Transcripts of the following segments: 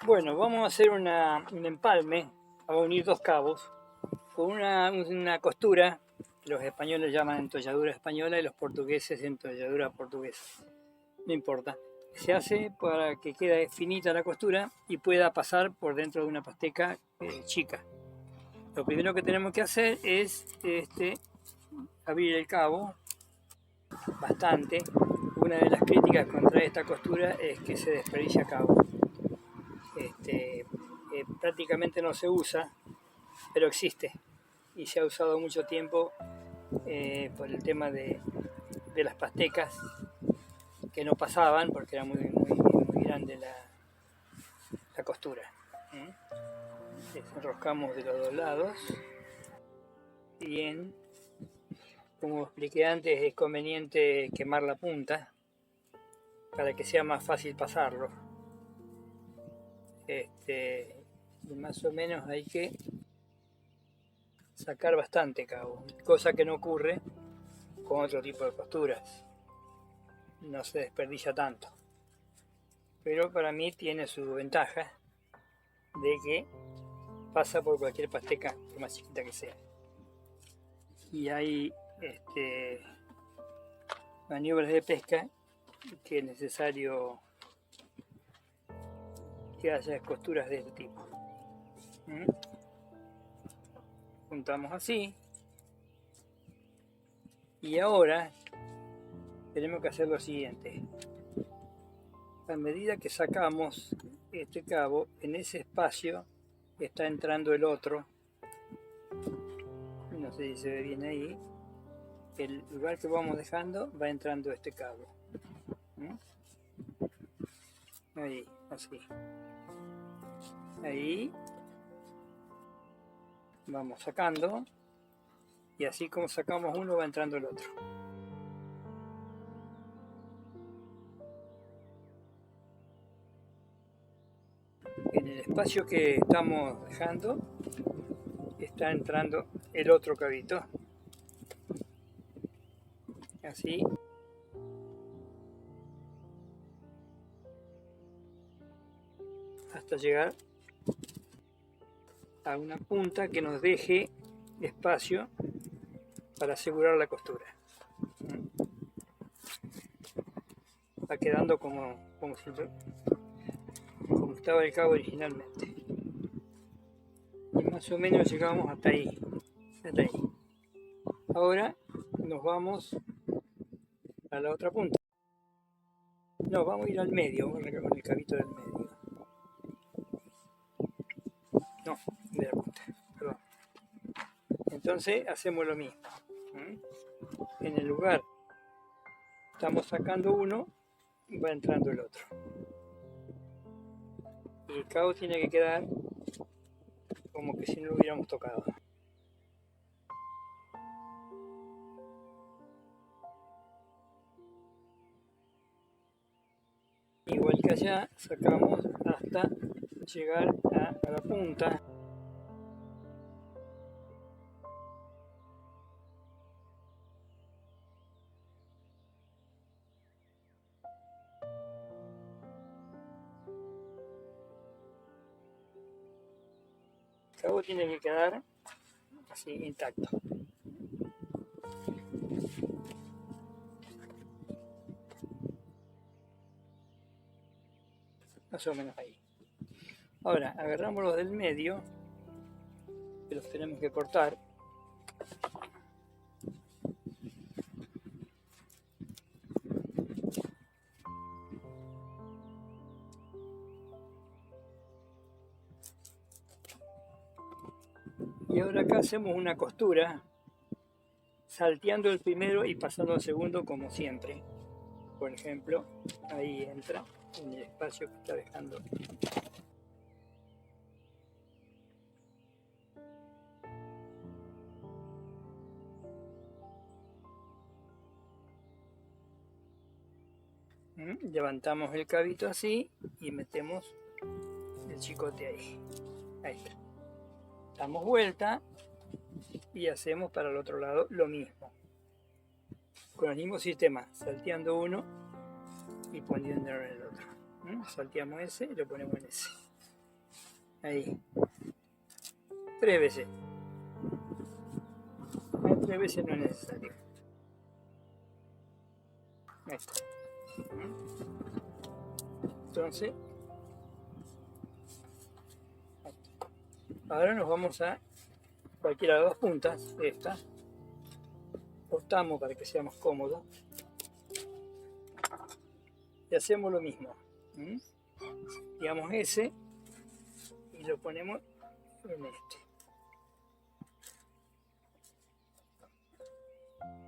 Bueno, vamos a hacer un empalme, a unir dos cabos con una costura que los españoles llaman entolladura española y los portugueses entolladura portuguesa. No importa. Se hace para que quede finita la costura y pueda pasar por dentro de una pasteca chica. Lo primero que tenemos que hacer es abrir el cabo bastante. Una de las críticas contra esta costura es que se desperdicia cabo. Prácticamente no se usa, pero existe y se ha usado mucho tiempo por el tema de las pastecas que no pasaban porque era muy grande la costura. Desenroscamos de los dos lados. Bien, como expliqué antes, es conveniente quemar la punta para que sea más fácil pasarlo. Más o menos hay que sacar bastante cabo, cosa que no ocurre con otro tipo de costuras. No se desperdicia tanto, pero para mí tiene su ventaja de que pasa por cualquier pasteca, por más chiquita que sea. Y hay maniobras de pesca que es necesario que haya costuras de este tipo. Juntamos así y ahora tenemos que hacer lo siguiente. A medida que sacamos este cabo, en ese espacio está entrando el otro. No sé si se ve bien ahí. El lugar que vamos dejando va entrando este cabo. Ahí, así. Ahí vamos sacando y así como sacamos uno va entrando el otro. En el espacio que estamos dejando está entrando el otro cabito. Así. Hasta llegar a una punta que nos deje espacio para asegurar la costura. Va quedando como estaba el cabo originalmente. Y más o menos llegamos hasta ahí. Ahora nos vamos a la otra punta. No, vamos a ir al medio, con el cabito del medio. No, de la punta, perdón. Entonces hacemos lo mismo. En el lugar estamos sacando uno, va entrando el otro. Y el cabo tiene que quedar como que si no lo hubiéramos tocado. Igual que allá, sacamos hasta llegar a la punta. El cabo tiene que quedar así intacto. Más o menos ahí. Ahora agarramos los del medio, que los tenemos que cortar. Y ahora acá hacemos una costura, salteando el primero y pasando al segundo como siempre. Por ejemplo, ahí entra en el espacio que está dejando. Levantamos el cabito así y metemos el chicote ahí. Ahí está. Damos vuelta y hacemos para el otro lado lo mismo. Con el mismo sistema, salteando uno y poniéndolo en el otro. Salteamos ese y lo ponemos en ese. Ahí. 3 veces. 3 veces no es necesario. Ahí está. Entonces, ahora nos vamos a cualquiera de las dos puntas, esta, cortamos para que sea más cómodo y hacemos lo mismo. Digamos ese y lo ponemos en este.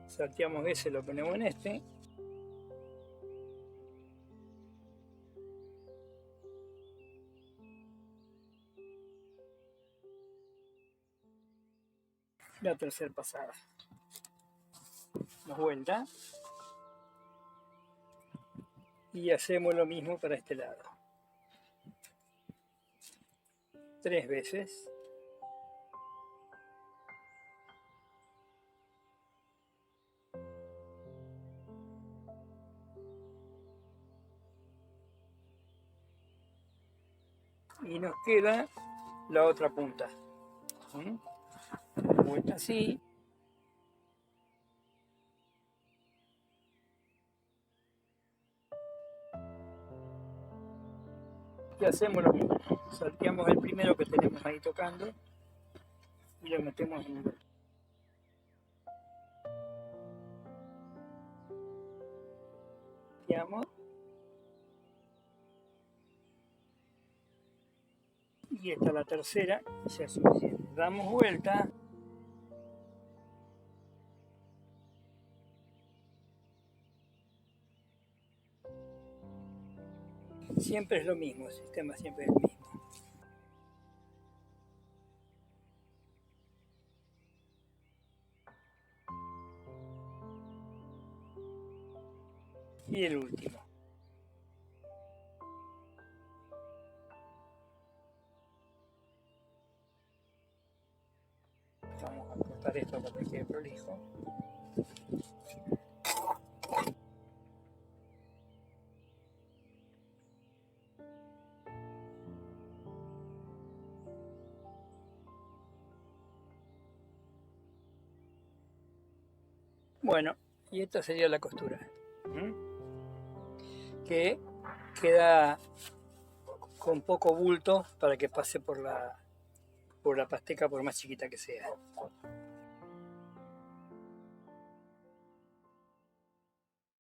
Salteamos ese, lo ponemos en este. La tercera pasada. Damos vuelta. Y hacemos lo mismo para este lado. 3 veces. Y nos queda la otra punta. Vuelta así. Y hacemos lo mismo. Salteamos el primero que tenemos ahí tocando y lo metemos en el salteamos. Y esta es la tercera, ya es suficiente. Damos vuelta. Siempre es lo mismo, el sistema siempre es el mismo. Y el último. Vamos a cortar esto para que quede prolijo. Bueno, y esta sería la costura. Que queda con poco bulto para que pase por la pasteca por más chiquita que sea.